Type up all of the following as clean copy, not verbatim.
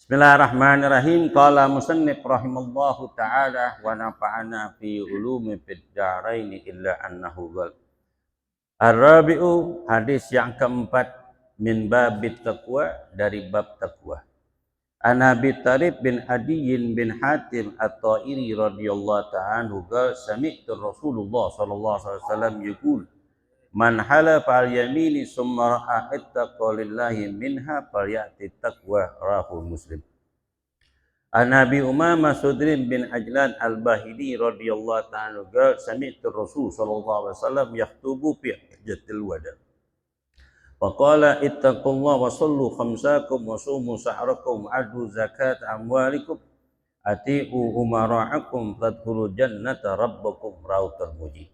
Bismillahirrahmanirrahim. Qala musannif rahimallahu ta'ala wa nafa'ana fi ulumi fid dharain illa annahu qala. Ar-rabi'u, hadis yang keempat, min babit taqwa, dari bab taqwa. An Abi Tharib bin Adiyin bin Hatim At-Ta'iri radhiyallahu ta'ala anhu qala sami'tu Rasulullah sallallahu alaihi wasallam yaqul man halafa al-yamini summa ra'a ittaqa lillahi minha falyati taqwa rawahu Muslim. An Abi Umamah Sudrin bin Ajlan Al-Bahili radhiyallahu ta'ala anhu sami'tu Rasul sallallahu alaihi wasallam yakhutubu fi hajjatil wada. Wa qala ittaqullaha wa sallu khamsakum wa sumu sa'rakum adu zakat amwalikum ati'u umara'akum tadkhulu jannata rabbakum rawahu Tirmidzi.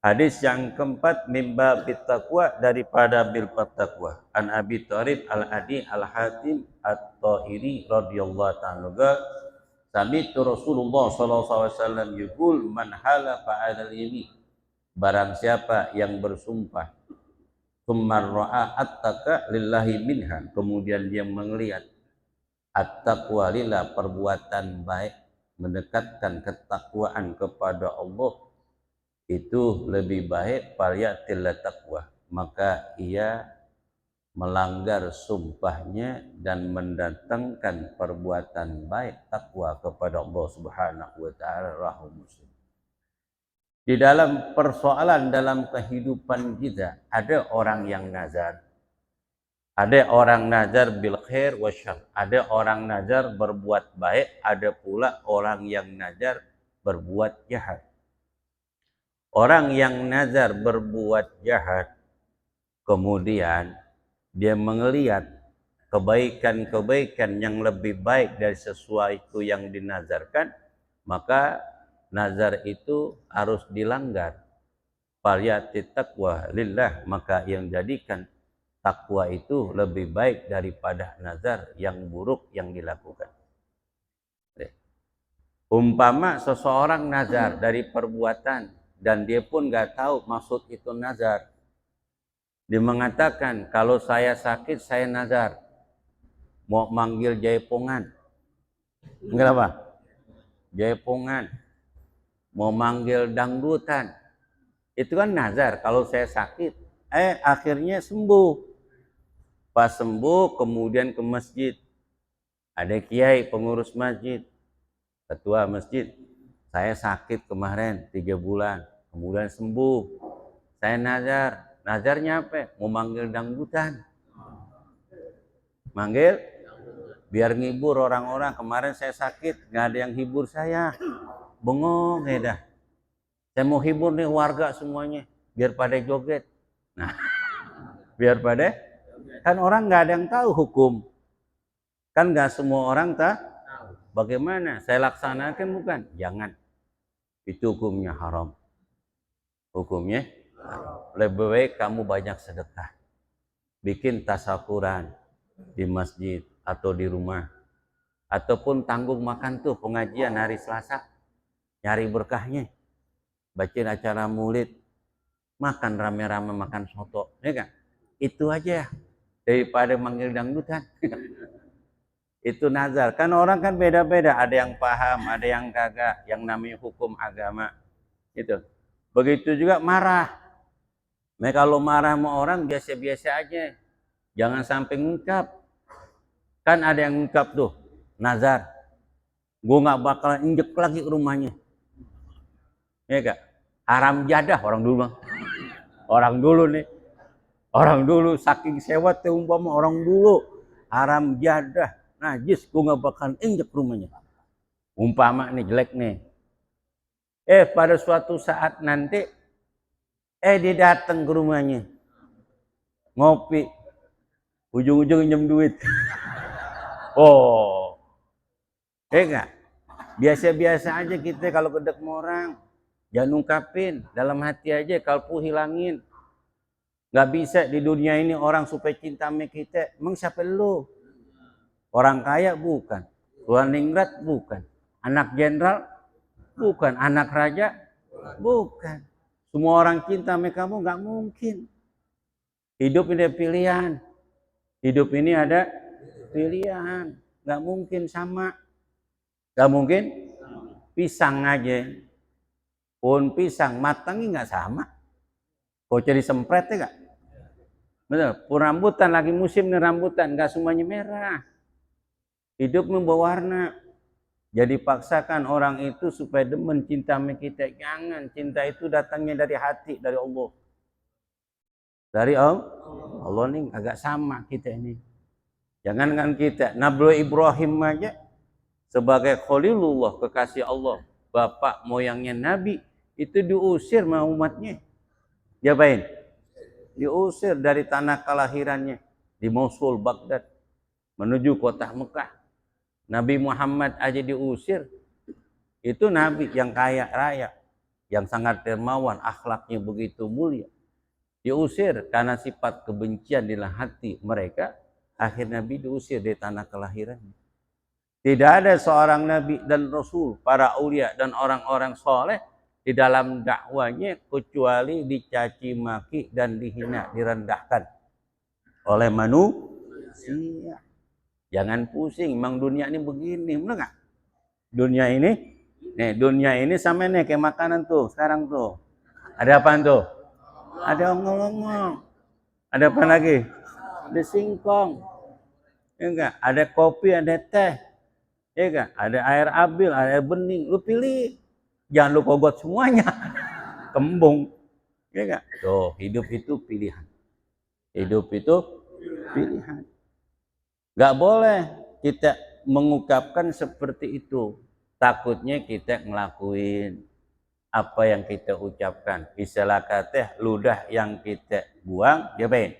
Hadis yang keempat, mimba bittaqwa, daripada bil taqwa. An Abi Tharib Al-Adi Al-Hatim At-Ta'iri radhiyallahu ta'ala sami'tu Rasulullah sallallahu alaihi wasallam yaqul man halafa 'alal yamin, barang siapa yang bersumpah tsumma ra'a attaka lillahi minha, kemudian dia melihat at-taqwa lillah, perbuatan baik mendekatkan ketakwaan kepada Allah, itu lebih baik falyatil taqwa, maka ia melanggar sumpahnya dan mendatangkan perbuatan baik takwa kepada Allah Subhanahu wa taala, rawahu Muslim. Di dalam persoalan dalam kehidupan kita, ada orang yang nazar. Ada orang nazar bil khair wa syarr, ada orang nazar berbuat baik, ada pula orang yang nazar berbuat jahat. Orang yang nazar berbuat jahat, kemudian dia melihat kebaikan-kebaikan yang lebih baik dari sesuatu yang dinazarkan, maka nazar itu harus dilanggar. Falyati taqwa lillah, maka yang jadikan takwa itu lebih baik daripada nazar yang buruk yang dilakukan. Umpama seseorang nazar dari perbuatan dan dia pun nggak tahu maksud itu nazar. Dia mengatakan, kalau saya sakit saya nazar mau manggil jaipongan. Enggak apa? Jaipongan. Mau manggil dangdutan. Itu kan nazar, kalau saya sakit. Akhirnya sembuh. Pas sembuh kemudian ke masjid. Ada kiai pengurus masjid, ketua masjid. Saya sakit kemarin 3 bulan. Kemudian sembuh. Saya nazar. Nazarnya apa? Mau manggil dangdutan. Manggil biar ngibur orang-orang. Kemarin saya sakit, nggak ada yang hibur saya. Bengong ya dah. Saya mau hibur nih warga semuanya, biar pada joget. Nah, biar pada, kan orang nggak ada yang tahu hukum. Kan nggak semua orang tahu. Bagaimana? Saya laksanakan bukan? Jangan. Itu hukumnya haram. Hukumnya lebih baik kamu banyak sedekah, bikin tasyakuran di masjid atau di rumah, ataupun tanggung makan tuh pengajian hari Selasa, nyari berkahnya, bacain acara maulid, makan rame-rame, makan soto, ya kan? Itu aja daripada manggil dangdutan. Itu nazar. Kan orang kan beda-beda, ada yang paham, ada yang kagak, yang namanya hukum agama itu. Begitu juga marah. Nah, kalau marah sama orang biasa-biasa aja. Jangan sampai ngungkap. Kan ada yang ngungkap tuh, nazar. Gue gak bakal injek lagi ke rumahnya. Ya gak? Haram jadah orang dulu. Orang dulu nih. Orang dulu saking sewat tuh umpama orang dulu. Haram jadah. Najis, gue gak bakal injek rumahnya. Umpama nih jelek nih. Pada suatu saat nanti dia datang ke rumahnya ngopi, ujung-ujung nyem duit. Enggak, biasa-biasa aja kita kalau kedek sama orang, jangan ungkapin, dalam hati aja, kalpu hilangin. Nggak bisa di dunia ini orang supaya cinta sama kita. Emang siapa lu? Orang kaya bukan, Tuan Ningrat bukan, anak jenderal bukan, anak raja bukan. Semua orang cinta sama kamu, nggak mungkin. Hidup ini ada pilihan. Hidup ini ada pilihan. nggak mungkin sama. Nggak mungkin. Pisang aja, pohon pisang matangnya nggak sama. Kau cari sempret ya nggak? Betul. Pohon rambutan lagi musim nih rambutan, nggak semuanya merah. Hidup membawa warna. Jadi paksakan orang itu supaya demen cinta sama kita. Jangan, cinta itu datangnya dari hati, dari Allah. Dari Allah nih agak sama kita ini. Jangankan kita, Nabi Ibrahim aja sebagai Khalilullah, kekasih Allah, bapak moyangnya Nabi, itu diusir sama umatnya. Diapain? Diusir dari tanah kelahirannya di Mosul, Baghdad, menuju kota Mekah. Nabi Muhammad aja diusir. Itu Nabi yang kaya raya, yang sangat dermawan, akhlaknya begitu mulia. Diusir karena sifat kebencian dalam hati mereka. Akhirnya Nabi diusir dari tanah kelahirannya. Tidak ada seorang Nabi dan Rasul, para aulia dan orang-orang soleh di dalam dakwanya kecuali dicaci maki dan dihina, direndahkan oleh manusia. Jangan pusing, memang dunia ini begini, benar nggak? Dunia ini sama nih kayak makanan tuh sekarang tuh. Ada apa tuh? Ada ongol-ongol. Ada apa lagi? Ada singkong. Ya enggak? Ada kopi, ada teh. Ya enggak? Ada air abil, ada air bening. Lu pilih. Jangan lu kogot semuanya. Kembung. Ya enggak? Tuh, hidup itu pilihan. Hidup itu pilihan. Enggak boleh kita mengungkapkan seperti itu. Takutnya kita ngelakuin apa yang kita ucapkan. Istilah kata ludah yang kita buang, diapain?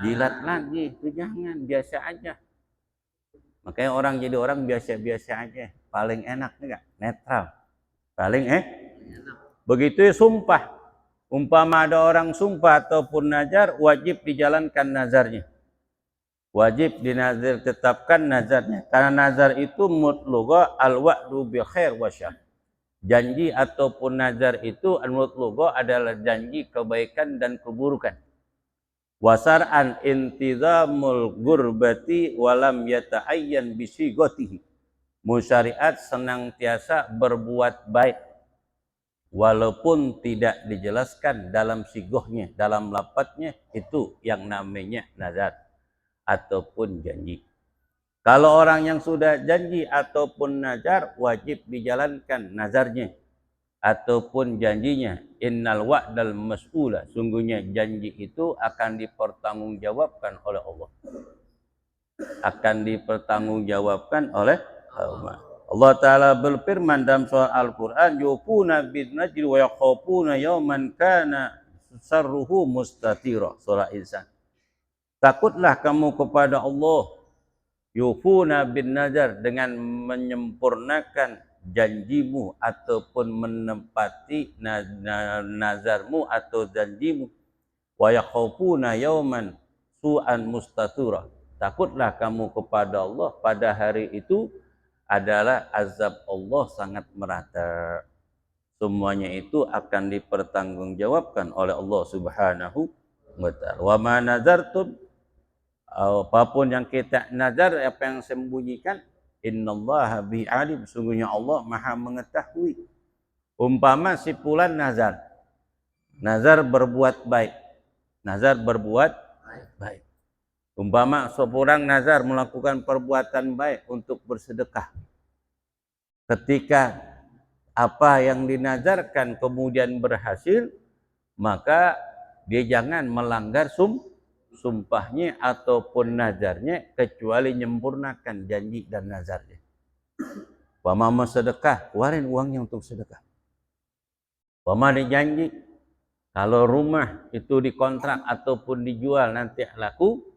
Jilat lagi. Itu jangan, biasa aja. Makanya orang jadi orang biasa-biasa aja. Paling enak enggak? Netral. Paling begitu ya sumpah. Umpama ada orang sumpah ataupun nazar, wajib dijalankan nazarnya. Wajib dinazir tetapkan nazarnya. Karena nazar itu mutlugha al-wa'du bi khair wa syarr. Janji ataupun nazar itu menurut lugha adalah janji kebaikan dan keburukan. Wasar'an intizamul gurbati walam yata'ayyan bisighatihi. Musyariat senantiasa berbuat baik walaupun tidak dijelaskan dalam sigohnya, dalam lafadznya, itu yang namanya nazar ataupun janji. Kalau orang yang sudah janji ataupun nazar, wajib dijalankan nazarnya ataupun janjinya. Innal wa'dal mas'ula, sungguhnya janji itu akan dipertanggungjawabkan oleh Allah. Akan dipertanggungjawabkan oleh Allah. Allah Ta'ala berfirman dalam surah Al-Quran, yufuna bin najri wa yakhafuna yawman kana sarruhu mustatira. Surah Insan. Takutlah kamu kepada Allah, yufuna bin nazar, dengan menyempurnakan janjimu ataupun menempati nazarmu atau janjimu. Wa yakhafuna yawman su'an mustatura. Takutlah kamu kepada Allah, pada hari itu adalah azab Allah sangat merata. Semuanya itu akan dipertanggungjawabkan oleh Allah Subhanahu wa ta'ala. Wa ma nazartum, apapun yang kita nazar, apa yang sembunyikan, innallaha bihi alim, sungguhnya Allah maha mengetahui. Umpama si fulan nazar berbuat baik, nazar berbuat baik. Umpama seorang nazar melakukan perbuatan baik untuk bersedekah. Ketika apa yang dinazarkan kemudian berhasil, maka dia jangan melanggar sumpahnya ataupun nazarnya, kecuali menyempurnakan janji dan nazarnya. Umpama mau sedekah, keluarin uangnya untuk sedekah. Umpama dijanji kalau rumah itu dikontrak ataupun dijual nanti laku,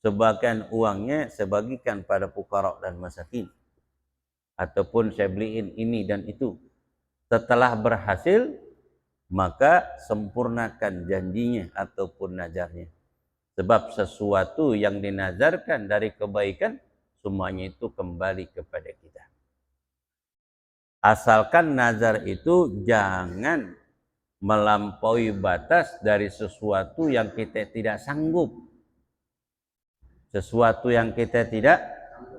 sebagian uangnya sebagikan pada fuqara dan masakin, ataupun saya beliin ini dan itu. Setelah berhasil, maka sempurnakan janjinya ataupun nazarnya. Sebab sesuatu yang dinazarkan dari kebaikan, semuanya itu kembali kepada kita. Asalkan nazar itu jangan melampaui batas dari sesuatu yang kita tidak sanggup. Sesuatu yang kita tidak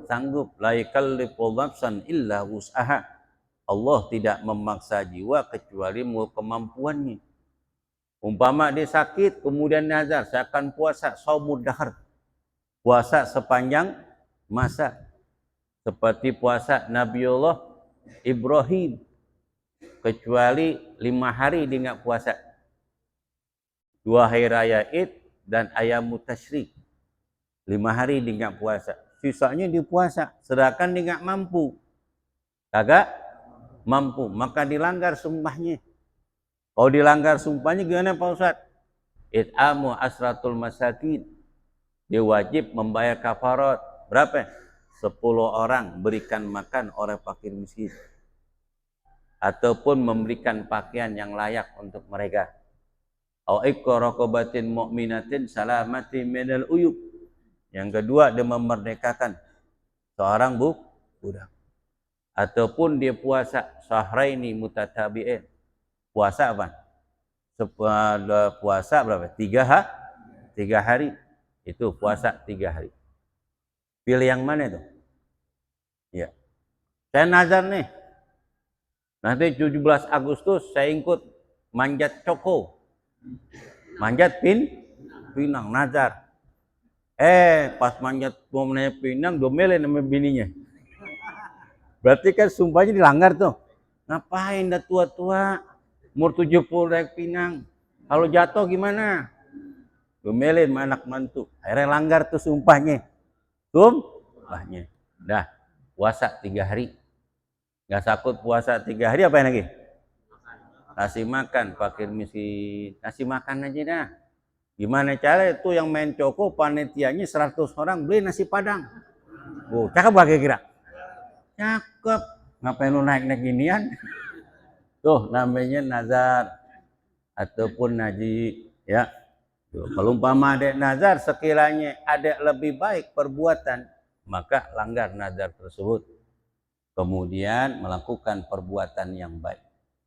sanggup. La yukallifu nafsan illa wus'aha. Allah tidak memaksa jiwa kecuali kemampuannya. Umpama dia sakit, kemudian nazar, saya akan puasa shaumud dahr. Puasa sepanjang masa. Seperti puasa Nabiullah Ibrahim. Kecuali 5 hari dia enggak puasa. 2 hari raya Id dan ayam tasyrik. 5 hari dia enggak puasa. Sisanya dia puasa, sedangkan dia enggak mampu. Kagak mampu, maka dilanggar sumpahnya. Kalau dilanggar sumpahnya gimana Pak Ustaz? It'amu asratul masakin. Dia wajib membayar kafarat. Berapa? 10 orang berikan makan orang fakir miskin. Ataupun memberikan pakaian yang layak untuk mereka. Au ikra raqabatin mu'minatin salamati minal uyub. Yang kedua, dia memerdekakan seorang budak. Ataupun dia puasa syahraini mutatabi'in. Puasa apa? Puasa berapa? 3 hari. Itu puasa 3 hari. Pilih yang mana itu? Ya. Saya nazar nih. Nanti 17 Agustus saya ikut manjat coko. Manjat pinang nazar. Pas manjat pinang domelin sama bininya. Berarti kan sumpahnya dilanggar tuh. Ngapain dah tua-tua? Umur 70 naik pinang. Kalau jatuh gimana? Domelin sama anak mantu. Akhirnya langgar tuh sumpahnya. Sumpahnya. Dah, puasa 3 hari. Gak sakut puasa 3 hari, apa lagi? Kasih makan fakir miskin. Kasih makan aja dah. Gimana cara itu yang main coko panitianya 100 orang beli nasi padang. Cakep gak kira-kira? Cakep. Ngapain lu naik-naik ginian? Tuh namanya nazar ataupun naji, ya. Tuh, kalau umpama ada nazar sekiranya ada lebih baik perbuatan, maka langgar nazar tersebut. Kemudian melakukan perbuatan yang baik.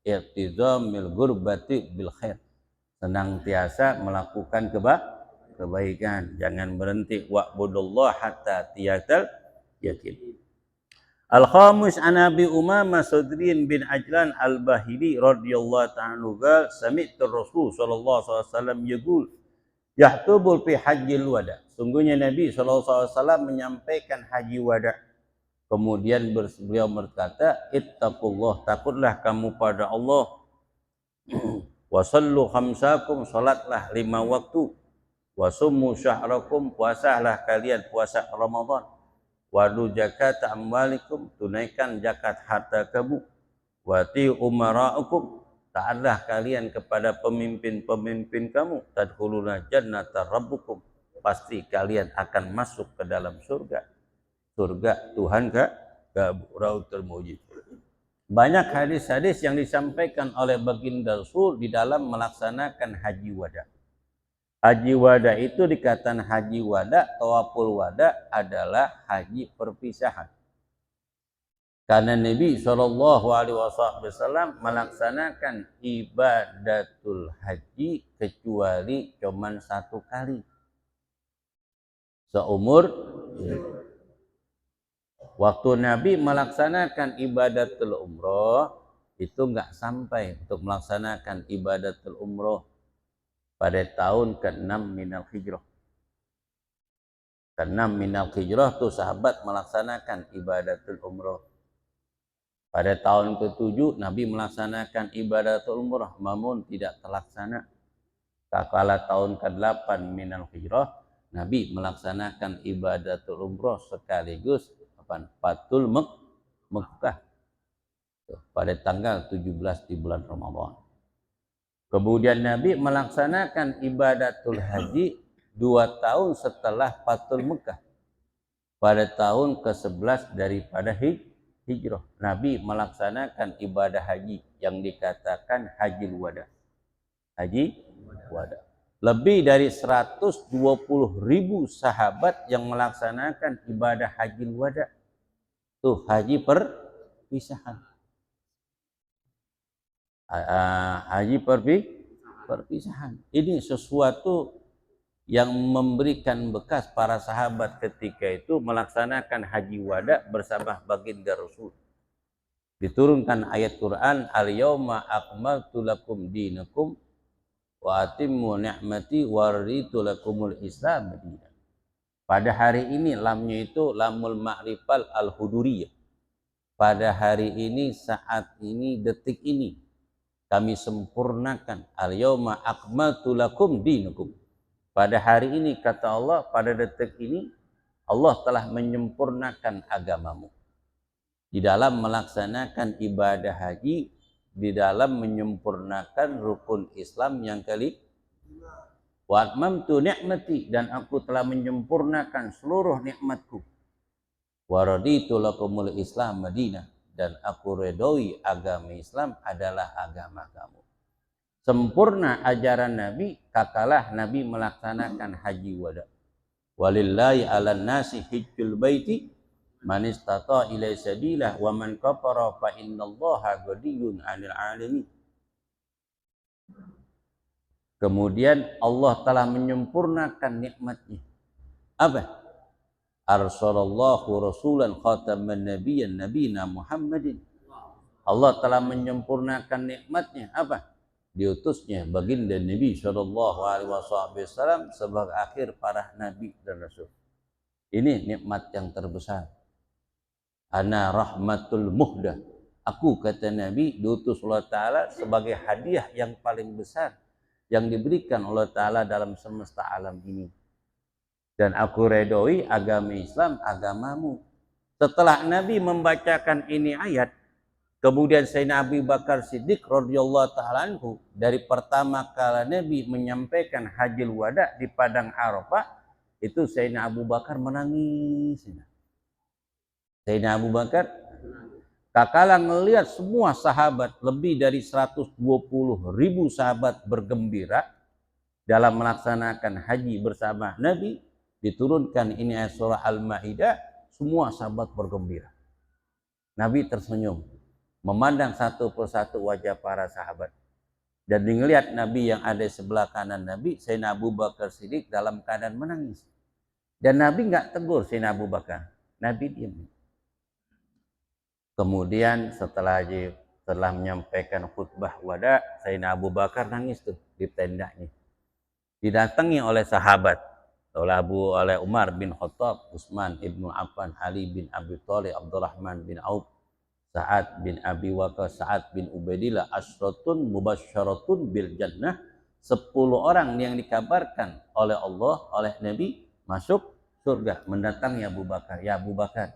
Iqtizamil gurbati bil khair. Senantiasa melakukan kebaikan, jangan berhenti. Wa'budullah hatta tiyatal yakin. Al-Khamis an Abi Umamah Sudrin bin Ajlan Al-Bahili radhiyallahu ta'ala anhu qala sami'tu Rasul sallallahu alaihi wasallam yaqul yahtubul fi hajjil wada. Sungguhnya Nabi sallallahu alaihi wasallam menyampaikan haji wada. Kemudian beliau berkata, ittaqullah, takutlah kamu pada Allah. Wa sallu khamsakum, salatlah 5 waktu. Wa summu syahrakum, puasalah kalian puasa Ramadan. Wadu zakat amwalikum, tunaikan zakat harta kamu. Wati umara'ukum, taatlah kalian kepada pemimpin-pemimpin kamu. Tadkhuluna jannata rabbukum, pasti kalian akan masuk ke dalam surga. Surga Tuhan Raut termuji. Banyak hadis-hadis yang disampaikan oleh baginda Rasul di dalam melaksanakan haji wada. Haji wada itu dikatakan haji wada, tawaful wada adalah haji perpisahan. Karena Nabi SAW melaksanakan ibadatul haji kecuali cuman 1 kali seumur hidup. Waktu Nabi melaksanakan ibadatul umroh itu enggak sampai untuk melaksanakan ibadatul umroh pada tahun ke-6 minal hijrah. Ke-6 minal hijrah tuh sahabat melaksanakan ibadatul umroh. Pada tahun ke-7 Nabi melaksanakan ibadatul umroh, namun tidak terlaksana. Kala tahun ke-8 minal hijrah Nabi melaksanakan ibadatul umroh sekaligus Fathul Mekkah pada tanggal 17 di bulan Ramadan. Kemudian Nabi melaksanakan ibadatul haji 2 tahun setelah Fathul Mekkah. Pada tahun ke-11 daripada hijrah, Nabi melaksanakan ibadah haji yang dikatakan haji wada. Haji wada. Lebih dari 120.000 sahabat yang melaksanakan ibadah haji wada. Tuh haji perpisahan. Haji perpisahan. Ini sesuatu yang memberikan bekas para sahabat ketika itu melaksanakan haji wada bersama baginda Rasul. Diturunkan ayat Quran, al-yauma akmaltu lakum dinakum wa atimmu ni'mati wa raditu lakumul Islam dinan. Pada hari ini, lamnya itu lamul ma'rifal al-huduriyah. Pada hari ini, saat ini, detik ini, kami sempurnakan. Al-yauma akmaltu lakum dinakum. Pada hari ini, kata Allah, pada detik ini, Allah telah menyempurnakan agamamu. Di dalam melaksanakan ibadah haji, di dalam menyempurnakan rukun Islam yang kelima. Wa atmamtu ni'mati, dan aku telah menyempurnakan seluruh nikmatku. Wa raditu lakumul Islam Madinah, dan aku redoi agama Islam adalah agama kamu. Sempurna ajaran Nabi, kakalah Nabi melaksanakan haji wada. Walillahi 'alan nasi hajjul baiti man istata ilaihi sabila wa man kafara fa innallaha ghaniyyun 'anil 'alamin. Kemudian Allah telah menyempurnakan nikmatnya. Apa? Arsalallahu rasulan khataman nabiyyan nabiyina Muhammadin. Allah telah menyempurnakan nikmatnya. Apa? Diutusnya baginda Nabi SAW sebagai akhir para nabi dan rasul. Ini nikmat yang terbesar. Ana rahmatul muhdah. Aku, kata Nabi, diutus Allah Ta'ala sebagai hadiah yang paling besar yang diberikan Allah Ta'ala dalam semesta alam ini. Dan aku redoi agama Islam agamamu. Setelah Nabi membacakan ini ayat, kemudian Sayyidina Abu Bakar Siddiq radhiyallahu ta'ala anhu, dari pertama kali Nabi menyampaikan hajjul wada di padang Arafah, itu Sayyidina Abu Bakar menangis. Sayyidina Abu Bakar kakala melihat semua sahabat, lebih dari 120.000 sahabat bergembira dalam melaksanakan haji bersama Nabi. Diturunkan ini ayat surah Al-Maidah, semua sahabat bergembira. Nabi tersenyum, memandang satu persatu wajah para sahabat. Dan dilihat Nabi yang ada di sebelah kanan Nabi, Sayyidina Abu Bakar Siddiq, dalam keadaan menangis. Dan Nabi nggak tegur Sayyidina Abu Bakar. Nabi diam. Kemudian setelah menyampaikan khutbah wada, Sayyidina Abu Bakar nangis tuh di tendanya. Didatangi oleh sahabat, oleh Umar bin Khattab, Utsman ibnu Affan, Ali bin Abi Thalib, Abdurrahman bin Auf, Sa'ad bin Abi Waqqas, Sa'ad bin Ubaidillah, asratun mubasyaratun bil jannah, 10 orang yang dikabarkan oleh Allah, oleh Nabi masuk surga. Mendatangi Abu Bakar, ya Abu Bakar,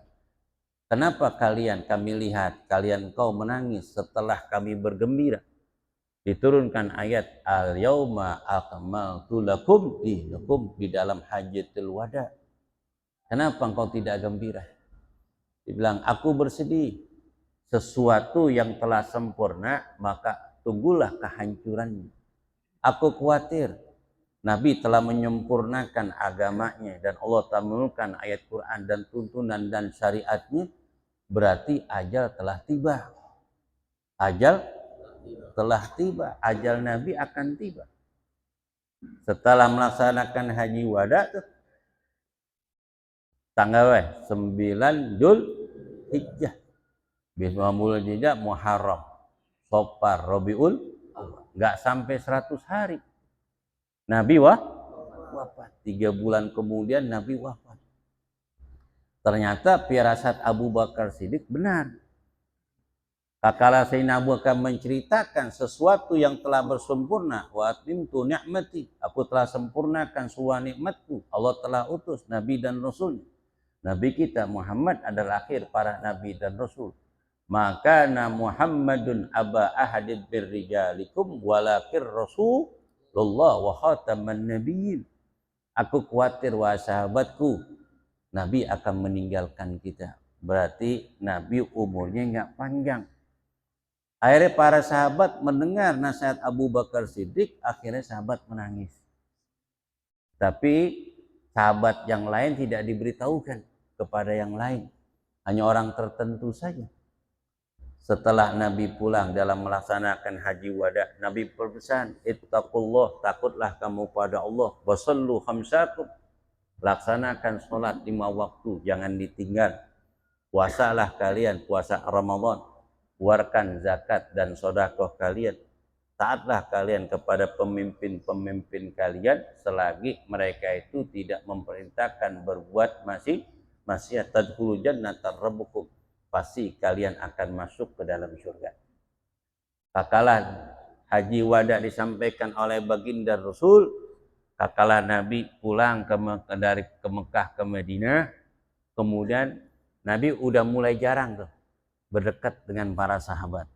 kenapa kami lihat kalian kau menangis setelah kami bergembira? Diturunkan ayat al-yauma akmaltu lakum dinakum di dalam hajjatul wada. Kenapa engkau tidak gembira? Dibilang, aku bersedih. Sesuatu yang telah sempurna, maka tunggulah kehancurannya. Aku khawatir. Nabi telah menyempurnakan agamanya dan Allah telah menurunkan ayat Quran dan tuntunan dan syariatnya, berarti ajal telah tiba. Ajal telah tiba, ajal Nabi akan tiba. Setelah melaksanakan haji wada, tanggal 9 Dzul Hijjah, Bismillahirrahmanirrahim, Muharram, Safar, Rabiul, nggak sampai 100 hari Nabi wafat. 3 bulan kemudian Nabi wafat. Ternyata firasat Abu Bakar Siddiq benar. Kakala Sayyidina Abu Bakar menceritakan sesuatu yang telah bersempurna. Wa atimtu ni'mati, aku telah sempurnakan semua nikmatku. Allah telah utus Nabi dan Rasul. Nabi kita Muhammad adalah akhir para Nabi dan Rasul. Maka Muhammadun aba ahadid birrijalikum walakin Rasulullah wa khataman nabiyyin. Aku khawatir wahai sahabatku, Nabi akan meninggalkan kita. Berarti Nabi umurnya nggak panjang. Akhirnya para sahabat mendengar nasihat Abu Bakar Siddiq, akhirnya sahabat menangis. Tapi sahabat yang lain tidak diberitahukan kepada yang lain. Hanya orang tertentu saja. Setelah Nabi pulang dalam melaksanakan haji wada, Nabi berpesan, ittaqullah, takutlah kamu pada Allah, wasallu khamsakum, laksanakan sholat 5 waktu, jangan ditinggal. Puasalah kalian, puasa Ramadan, keluarkan zakat dan sedekah kalian. Taatlah kalian kepada pemimpin-pemimpin kalian selagi mereka itu tidak memerintahkan berbuat maksiat. Tadkhulul jannata rabbukum, pasti kalian akan masuk ke dalam surga. Kakalah haji wada disampaikan oleh baginda Rasul, kakalah Nabi pulang dari Mekah ke Madinah, kemudian Nabi udah mulai jarang tuh berdekat dengan para sahabat.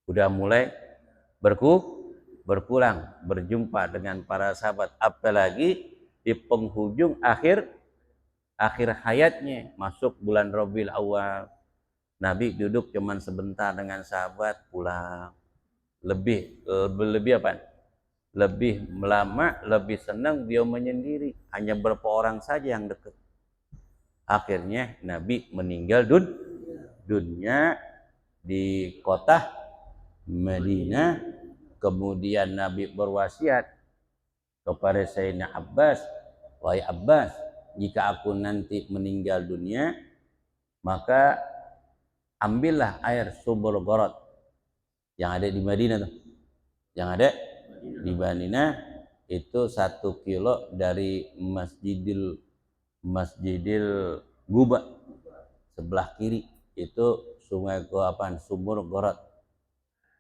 Udah mulai berpulang, berjumpa dengan para sahabat, apalagi di penghujung akhir hayatnya, masuk bulan Rabiul Awal, Nabi duduk cuman sebentar dengan sahabat, pulang. Lebih apa? Lebih lama, lebih senang beliau menyendiri, hanya beberapa orang saja yang dekat. Akhirnya Nabi meninggal dunia di kota Madinah. Kemudian Nabi berwasiat kepada Sayyidina Abbas, wahai Abbas, jika aku nanti meninggal dunia, maka ambillah air sumber Gharat yang ada di Madinah tuh. Yang ada di Madinah itu 1 kilo dari Masjidil Quba sebelah kiri itu sumur Gharat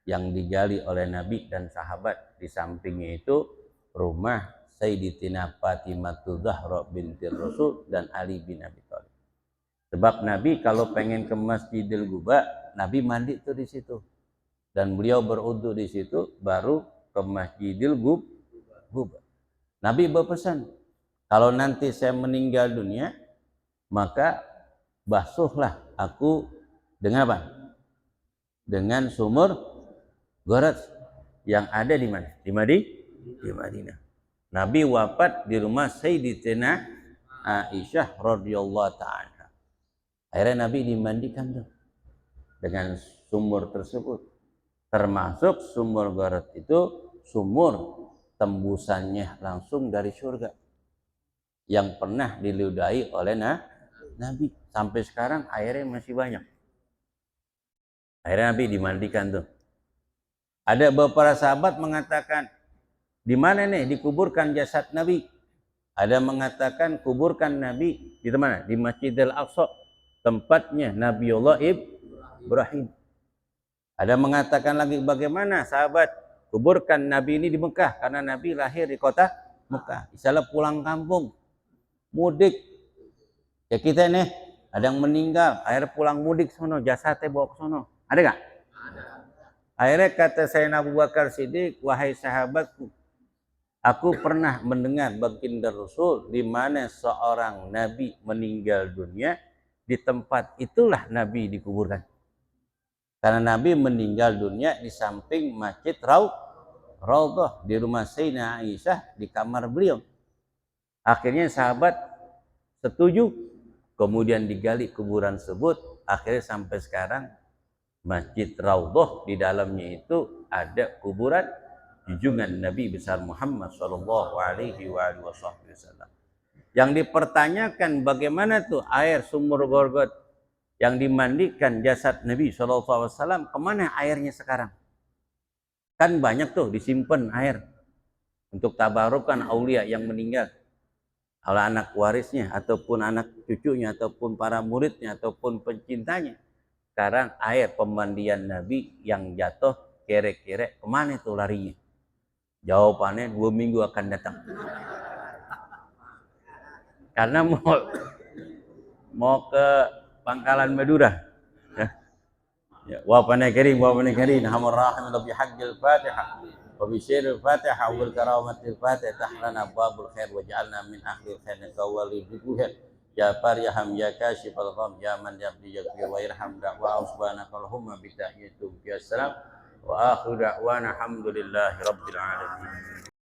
yang digali oleh Nabi dan sahabat. Di sampingnya itu rumah Sayyidatina Fatimah Zahra binti Rasul dan Ali bin Abi Thalib. Sebab Nabi kalau pengen ke Masjidil Quba, Nabi mandi tuh di situ. Dan beliau berwudu di situ, baru ke Masjidil Quba. Nabi berpesan, kalau nanti saya meninggal dunia, maka basuhlah aku dengan apa? Dengan sumur Gharat yang ada di mana? Di Madinah. Nabi wafat di rumah Sayyidatina Aisyah radhiyallahu ta'ala. Akhirnya Nabi dimandikan tuh dengan sumur tersebut. Termasuk sumur Gharat itu sumur tembusannya langsung dari surga yang pernah diludahi oleh Nabi. Sampai sekarang airnya masih banyak. Akhirnya Nabi dimandikan tuh. Ada beberapa sahabat mengatakan, di mana nih dikuburkan jasad Nabi? Ada mengatakan kuburkan Nabi di mana? Di Masjidil Aqsa, tempatnya Nabiullah Ibrahim. Ada mengatakan lagi, bagaimana sahabat kuburkan Nabi ini di Mekah, karena Nabi lahir di kota Mekah. Misalnya pulang kampung, mudik, ya kita nih ada yang meninggal, akhirnya pulang mudik sono, jasadnya bawa ke sono. Ada nggak? Ada. Akhirnya kata Sayyidina Abu Bakar Siddiq, wahai sahabatku, aku pernah mendengar baginda Rasul di mana seorang Nabi meninggal dunia, di tempat itulah Nabi dikuburkan. Karena Nabi meninggal dunia di samping Masjid Raudhah di rumah Sayyidina Aisyah, di kamar beliau. Akhirnya sahabat setuju, kemudian digali kuburan tersebut. Akhirnya sampai sekarang Masjid Raudhah di dalamnya itu ada kuburan junjungan Nabi besar Muhammad sallallahu alaihi wasallam. Yang dipertanyakan, bagaimana tuh air sumur Gharat yang dimandikan jasad Nabi SAW, kemana airnya sekarang? Kan banyak tuh disimpan air untuk tabarukan aulia yang meninggal, oleh anak warisnya, ataupun anak cucunya, ataupun para muridnya, ataupun pencintanya. Sekarang air pemandian Nabi yang jatuh kere-kere, kemana tuh larinya? Jawabannya 2 minggu akan datang. Karena mau ke Pangkalan Madura. Ya, wa panakarin hamur rahim bi haqqil Fatihah wa bi syiril Fatihah wal karamatil Fatihah tahlana babul khair wa ja'alna min ahlil khair kawali biduha ya fariham ya kashifal gham ya man yabdi yaghfir wa yarham da'wa subhanakallahumma bi tahiyatum fi assalam wa akhiru da'wana alhamdulillahi rabbil alamin.